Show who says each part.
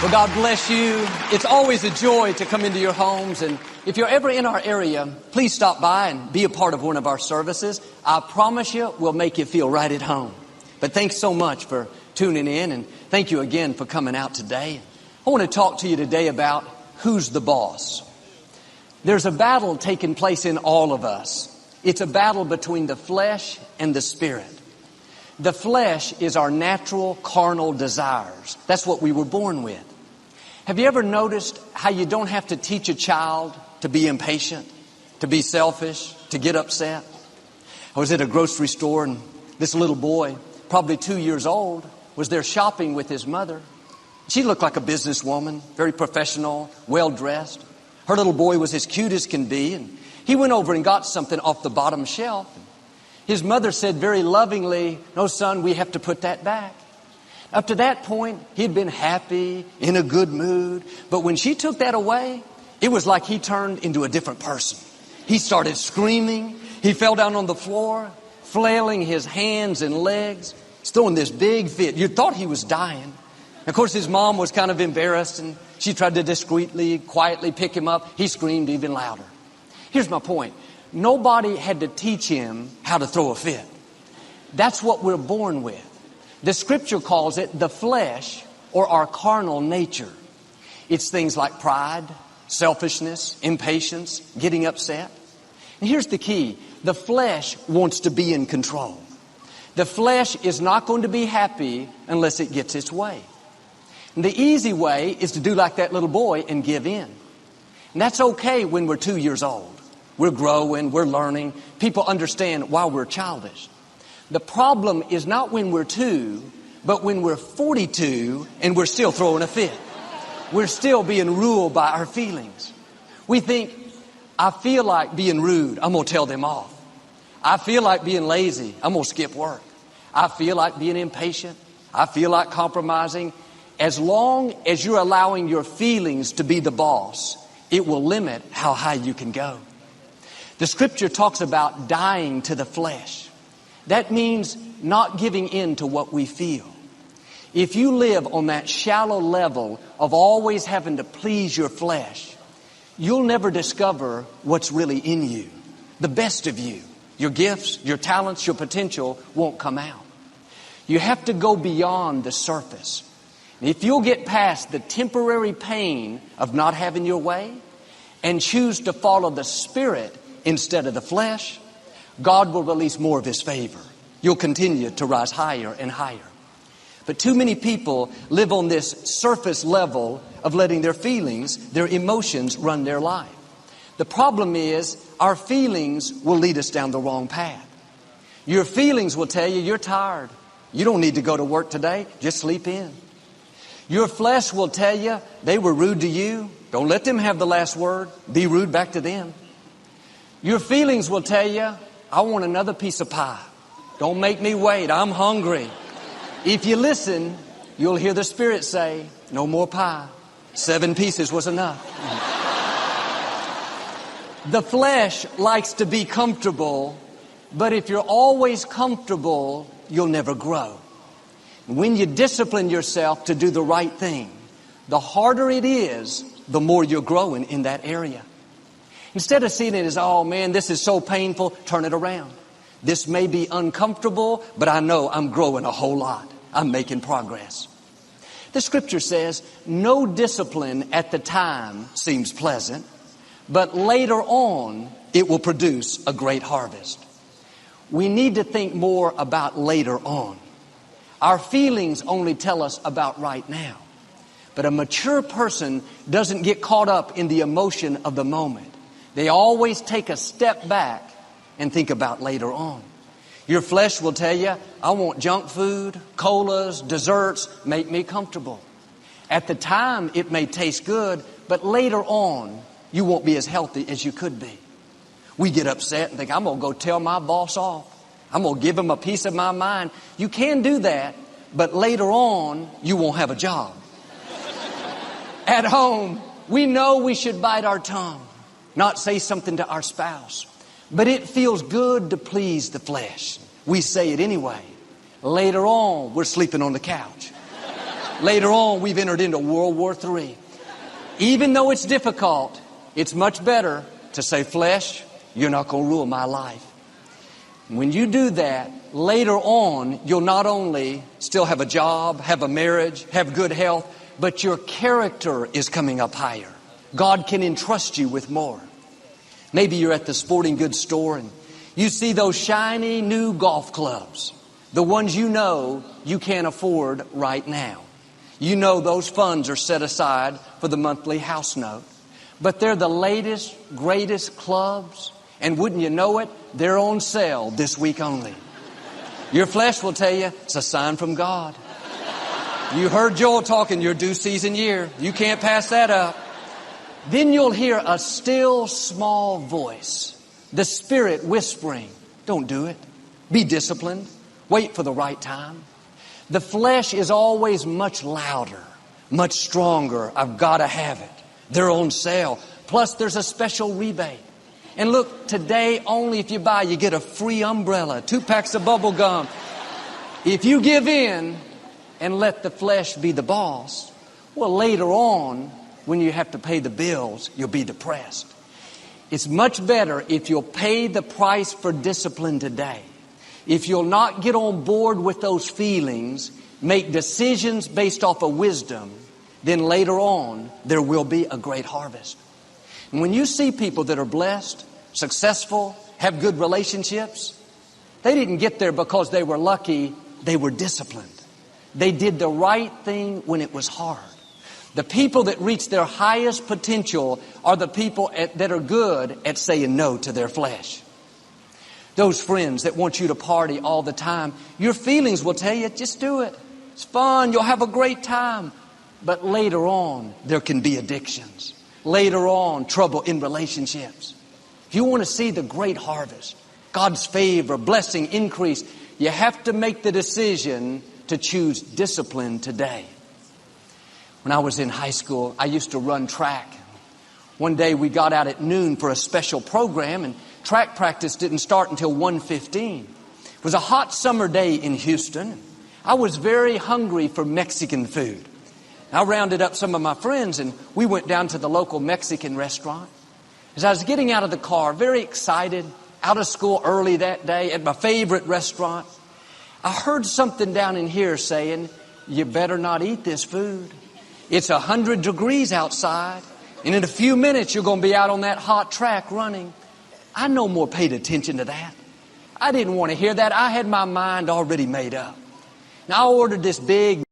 Speaker 1: Well, God bless you. It's always a joy to come into your homes. And if you're ever in our area, please stop by and be a part of one of our services. I promise you, we'll make you feel right at home. But thanks so much for tuning in. And thank you again for coming out today. I want to talk to you today about who's the boss. There's a battle taking place in all of us. It's a battle between the flesh and the spirit. The flesh is our natural carnal desires. That's what we were born with. Have you ever noticed how you don't have to teach a child to be impatient, to be selfish, to get upset? I was at a grocery store and this little boy, probably 2 years old, was there shopping with his mother. She looked like a businesswoman, very professional, well-dressed. Her little boy was as cute as can be, and he went over and got something off the bottom shelf. His mother said very lovingly, "No, son, we have to put that back." Up to that point, he'd been happy, in a good mood. But when she took that away, it was like he turned into a different person. He started screaming. He fell down on the floor, flailing his hands and legs. He's throwing this big fit. You thought he was dying. Of course, his mom was kind of embarrassed, and she tried to discreetly, quietly pick him up. He screamed even louder. Here's my point. Nobody had to teach him how to throw a fit. That's what we're born with. The scripture calls it the flesh, or our carnal nature. It's things like pride, selfishness, impatience, getting upset. And here's the key. The flesh wants to be in control. The flesh is not going to be happy unless it gets its way. And the easy way is to do like that little boy and give in. And that's okay when we're 2 years old. We're growing, we're learning. People understand why we're childish. The problem is not when we're 2, but when we're 42 and we're still throwing a fit. We're still being ruled by our feelings. We think, I feel like being rude, I'm going to tell them off. I feel like being lazy, I'm going to skip work. I feel like being impatient. I feel like compromising. As long as you're allowing your feelings to be the boss, it will limit how high you can go. The scripture talks about dying to the flesh. That means not giving in to what we feel. If you live on that shallow level of always having to please your flesh, you'll never discover what's really in you, the best of you. Your gifts, your talents, your potential won't come out. You have to go beyond the surface. If you'll get past the temporary pain of not having your way and choose to follow the Spirit instead of the flesh, God will release more of His favor. You'll continue to rise higher and higher. But too many people live on this surface level of letting their feelings, their emotions run their life. The problem is our feelings will lead us down the wrong path. Your feelings will tell you you're tired. You don't need to go to work today. Just sleep in. Your flesh will tell you they were rude to you. Don't let them have the last word. Be rude back to them. Your feelings will tell you, I want another piece of pie. Don't make me wait. I'm hungry. If you listen, you'll hear the Spirit say, no more pie. 7 pieces was enough. The flesh likes to be comfortable, but if you're always comfortable, you'll never grow. When you discipline yourself to do the right thing, the harder it is, the more you're growing in that area. Instead of seeing it as, oh man, this is so painful, turn it around. This may be uncomfortable, but I know I'm growing a whole lot. I'm making progress. The scripture says, no discipline at the time seems pleasant, but later on it will produce a great harvest. We need to think more about later on. Our feelings only tell us about right now. But a mature person doesn't get caught up in the emotion of the moment. They always take a step back and think about later on. Your flesh will tell you, I want junk food, colas, desserts, make me comfortable. At the time, it may taste good, but later on, you won't be as healthy as you could be. We get upset and think, I'm going to go tell my boss off. I'm going to give him a piece of my mind. You can do that, but later on, you won't have a job. At home, we know we should bite our tongue, not say something to our spouse. But it feels good to please the flesh. We say it anyway. Later on, we're sleeping on the couch. Later on, we've entered into World War III. Even though it's difficult, it's much better to say, flesh, you're not going to rule my life. When you do that, later on, you'll not only still have a job, have a marriage, have good health, but your character is coming up higher. God can entrust you with more. Maybe you're at the sporting goods store and you see those shiny new golf clubs, the ones you know you can't afford right now. You know those funds are set aside for the monthly house note. But they're the latest, greatest clubs. And wouldn't you know it, they're on sale this week only. Your flesh will tell you it's a sign from God. You heard Joel talking your due season year. You can't pass that up. Then you'll hear a still small voice, the Spirit whispering, don't do it. Be disciplined. Wait for the right time. The flesh is always much louder, much stronger. I've got to have it. They're on sale. Plus there's a special rebate. And look, today only if you buy, you get a free umbrella, 2 packs of bubble gum. If you give in and let the flesh be the boss, well, later on, when you have to pay the bills, you'll be depressed. It's much better if you'll pay the price for discipline today. If you'll not get on board with those feelings, make decisions based off of wisdom, then later on, there will be a great harvest. And when you see people that are blessed, successful, have good relationships, they didn't get there because they were lucky. They were disciplined. They did the right thing when it was hard. The people that reach their highest potential are the people that are good at saying no to their flesh. Those friends that want you to party all the time, your feelings will tell you, just do it. It's fun. You'll have a great time. But later on, there can be addictions. Later on, trouble in relationships. If you want to see the great harvest, God's favor, blessing, increase, you have to make the decision to choose discipline today. When I was in high school, I used to run track. One day we got out at noon for a special program, and track practice didn't start until 1:15. It was a hot summer day in Houston. I was very hungry for Mexican food. I rounded up some of my friends and we went down to the local Mexican restaurant. As I was getting out of the car, very excited, out of school early that day at my favorite restaurant, I heard something down in here saying, you better not eat this food. It's 100 degrees outside, and in a few minutes you're going to be out on that hot track running. I no more paid attention to that. I didn't want to hear that. I had my mind already made up. Now I ordered this big